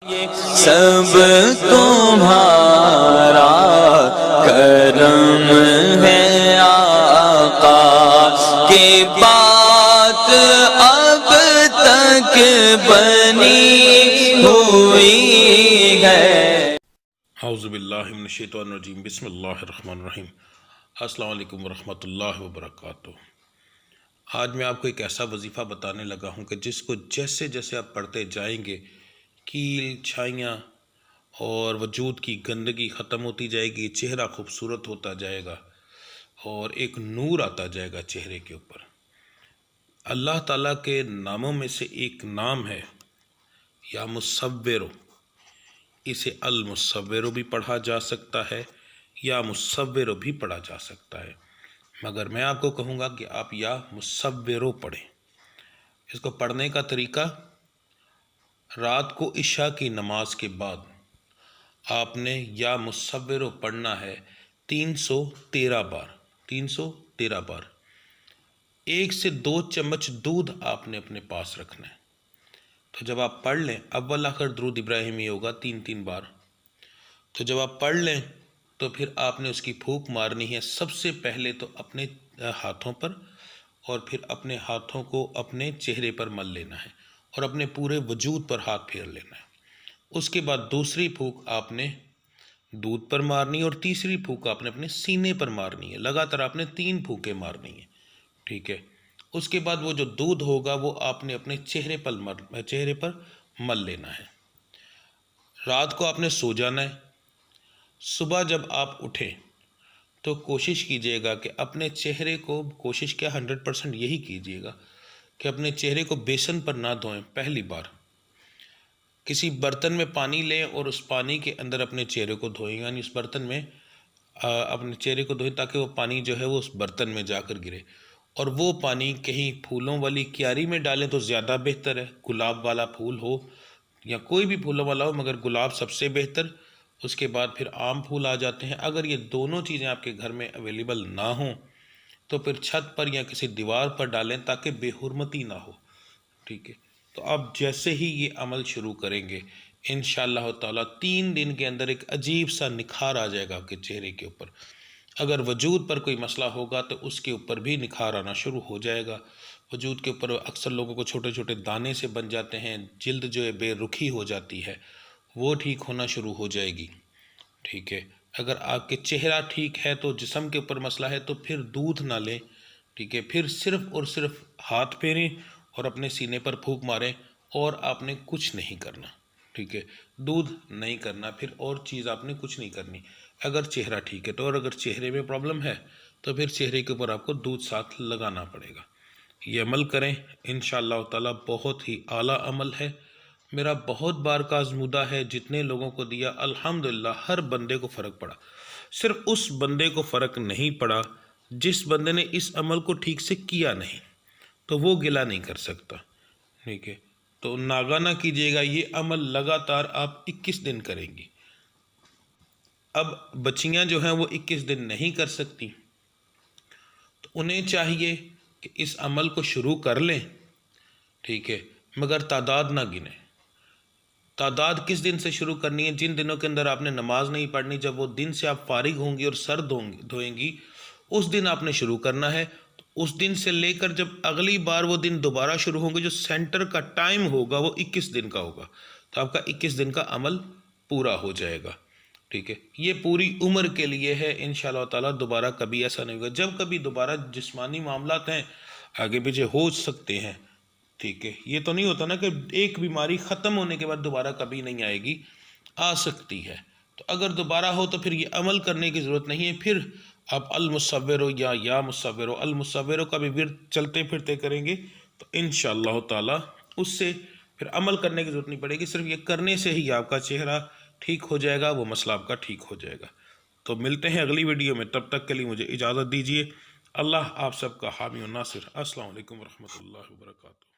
سب تمہارا کرم ہے آقا کی بات اب تک بنی ہوئی ہے۔ اعوذ باللہ من الشیطان الرجیم، بسم اللہ الرحمن الرحیم۔ السلام علیکم ورحمۃ اللہ وبرکاتہ۔ آج میں آپ کو ایک ایسا وظیفہ بتانے لگا ہوں کہ جس کو جیسے جیسے آپ پڑھتے جائیں گے کیل چھائیاں اور وجود کی گندگی ختم ہوتی جائے گی، چہرہ خوبصورت ہوتا جائے گا اور ایک نور آتا جائے گا چہرے کے اوپر۔ اللہ تعالیٰ کے ناموں میں سے ایک نام ہے یا مصور، اسے المصور بھی پڑھا جا سکتا ہے یا مصور بھی پڑھا جا سکتا ہے، مگر میں آپ کو کہوں گا کہ آپ یا مصور پڑھیں۔ اس کو پڑھنے کا طریقہ، رات کو عشاء کی نماز کے بعد آپ نے یا مصور پڑھنا ہے 313 بار، 313 بار۔ 1 سے 2 چمچ دودھ آپ نے اپنے پاس رکھنا ہے۔ تو جب آپ پڑھ لیں، اول آخر درود ابراہیمی ہوگا 3 بار۔ تو جب آپ پڑھ لیں تو پھر آپ نے اس کی پھونک مارنی ہے، سب سے پہلے تو اپنے ہاتھوں پر اور پھر اپنے ہاتھوں کو اپنے چہرے پر مل لینا ہے اور اپنے پورے وجود پر ہاتھ پھیر لینا ہے۔ اس کے بعد دوسری پھونک آپ نے دودھ پر مارنی ہے اور تیسری پھونک آپ نے اپنے سینے پر مارنی ہے۔ لگاتار آپ نے 3 پھونکیں مارنی ہیں، ٹھیک ہے۔ اس کے بعد وہ جو دودھ ہوگا وہ آپ نے اپنے چہرے پر مل لینا ہے۔ رات کو آپ نے سو جانا ہے۔ صبح جب آپ اٹھیں تو کوشش کیجئے گا کہ اپنے چہرے کو، کوشش کیا 100% یہی کیجئے گا کہ اپنے چہرے کو بیسن پر نہ دھوئیں۔ پہلی بار کسی برتن میں پانی لیں اور اس پانی کے اندر اپنے چہرے کو دھوئیں، یعنی اس برتن میں اپنے چہرے کو دھوئیں تاکہ وہ پانی جو ہے وہ اس برتن میں جا کر گرے، اور وہ پانی کہیں پھولوں والی کیاری میں ڈالیں تو زیادہ بہتر ہے۔ گلاب والا پھول ہو یا کوئی بھی پھولوں والا ہو، مگر گلاب سب سے بہتر۔ اس کے بعد پھر عام پھول آ جاتے ہیں۔ اگر یہ دونوں چیزیں آپ کے گھر میں اویلیبل نہ ہوں تو پھر چھت پر یا کسی دیوار پر ڈالیں تاکہ بے حرمتی نہ ہو، ٹھیک ہے۔ تو آپ جیسے ہی یہ عمل شروع کریں گے انشاءاللہ تعالیٰ 3 دن کے اندر ایک عجیب سا نکھار آ جائے گا آپ کے چہرے کے اوپر۔ اگر وجود پر کوئی مسئلہ ہوگا تو اس کے اوپر بھی نکھار آنا شروع ہو جائے گا۔ وجود کے اوپر اکثر لوگوں کو چھوٹے چھوٹے دانے سے بن جاتے ہیں، جلد جو ہے بے رخی ہو جاتی ہے، وہ ٹھیک ہونا شروع ہو جائے گی، ٹھیک ہے۔ اگر آپ کے چہرہ ٹھیک ہے تو جسم کے اوپر مسئلہ ہے تو پھر دودھ نہ لیں، ٹھیک ہے۔ پھر صرف اور صرف ہاتھ پھیریں اور اپنے سینے پر پھونک ماریں، اور آپ نے کچھ نہیں کرنا، ٹھیک ہے۔ دودھ نہیں کرنا، پھر اور چیز آپ نے کچھ نہیں کرنی اگر چہرہ ٹھیک ہے تو۔ اور اگر چہرے میں پرابلم ہے تو پھر چہرے کے اوپر آپ کو دودھ ساتھ لگانا پڑے گا۔ یہ عمل کریں انشاءاللہ تعالیٰ، بہت ہی اعلیٰ عمل ہے۔ میرا بہت بار کا آزمودہ ہے، جتنے لوگوں کو دیا الحمدللہ ہر بندے کو فرق پڑا۔ صرف اس بندے کو فرق نہیں پڑا جس بندے نے اس عمل کو ٹھیک سے کیا نہیں، تو وہ گلہ نہیں کر سکتا، ٹھیک ہے۔ تو ناغہ نہ کیجیے گا، یہ عمل لگاتار آپ 21 دن کریں گی۔ اب بچیاں جو ہیں وہ 21 دن نہیں کر سکتی، تو انہیں چاہیے کہ اس عمل کو شروع کر لیں، ٹھیک ہے، مگر تعداد نہ گنیں۔ تعداد کس دن سے شروع کرنی ہے؟ جن دنوں کے اندر آپ نے نماز نہیں پڑھنی، جب وہ دن سے آپ فارغ ہوں گی اور سر دھوئیں گی، اس دن آپ نے شروع کرنا ہے۔ اس دن سے لے کر جب اگلی بار وہ دن دوبارہ شروع ہوں گے، جو سینٹر کا ٹائم ہوگا وہ 21 دن کا ہوگا، تو آپ کا 21 دن کا عمل پورا ہو جائے گا، ٹھیک ہے۔ یہ پوری عمر کے لیے ہے انشاءاللہ تعالیٰ، دوبارہ کبھی ایسا نہیں ہوگا۔ جب کبھی دوبارہ جسمانی معاملات ہیں، آگے پیچھے ہو سکتے ہیں، ٹھیک ہے۔ یہ تو نہیں ہوتا نا کہ ایک بیماری ختم ہونے کے بعد دوبارہ کبھی نہیں آئے گی، آ سکتی ہے۔ تو اگر دوبارہ ہو تو پھر یہ عمل کرنے کی ضرورت نہیں ہے، پھر آپ المصور یا مصور المصور کا بھی ورد چلتے پھرتے کریں گے تو انشاءاللہ تعالیٰ اس سے پھر عمل کرنے کی ضرورت نہیں پڑے گی۔ صرف یہ کرنے سے ہی آپ کا چہرہ ٹھیک ہو جائے گا، وہ مسئلہ آپ کا ٹھیک ہو جائے گا۔ تو ملتے ہیں اگلی ویڈیو میں، تب تک کے لیے مجھے اجازت دیجیے۔ اللہ آپ سب کا حامی و ناصر۔ السلام علیکم ورحمۃ اللہ وبرکاتہ۔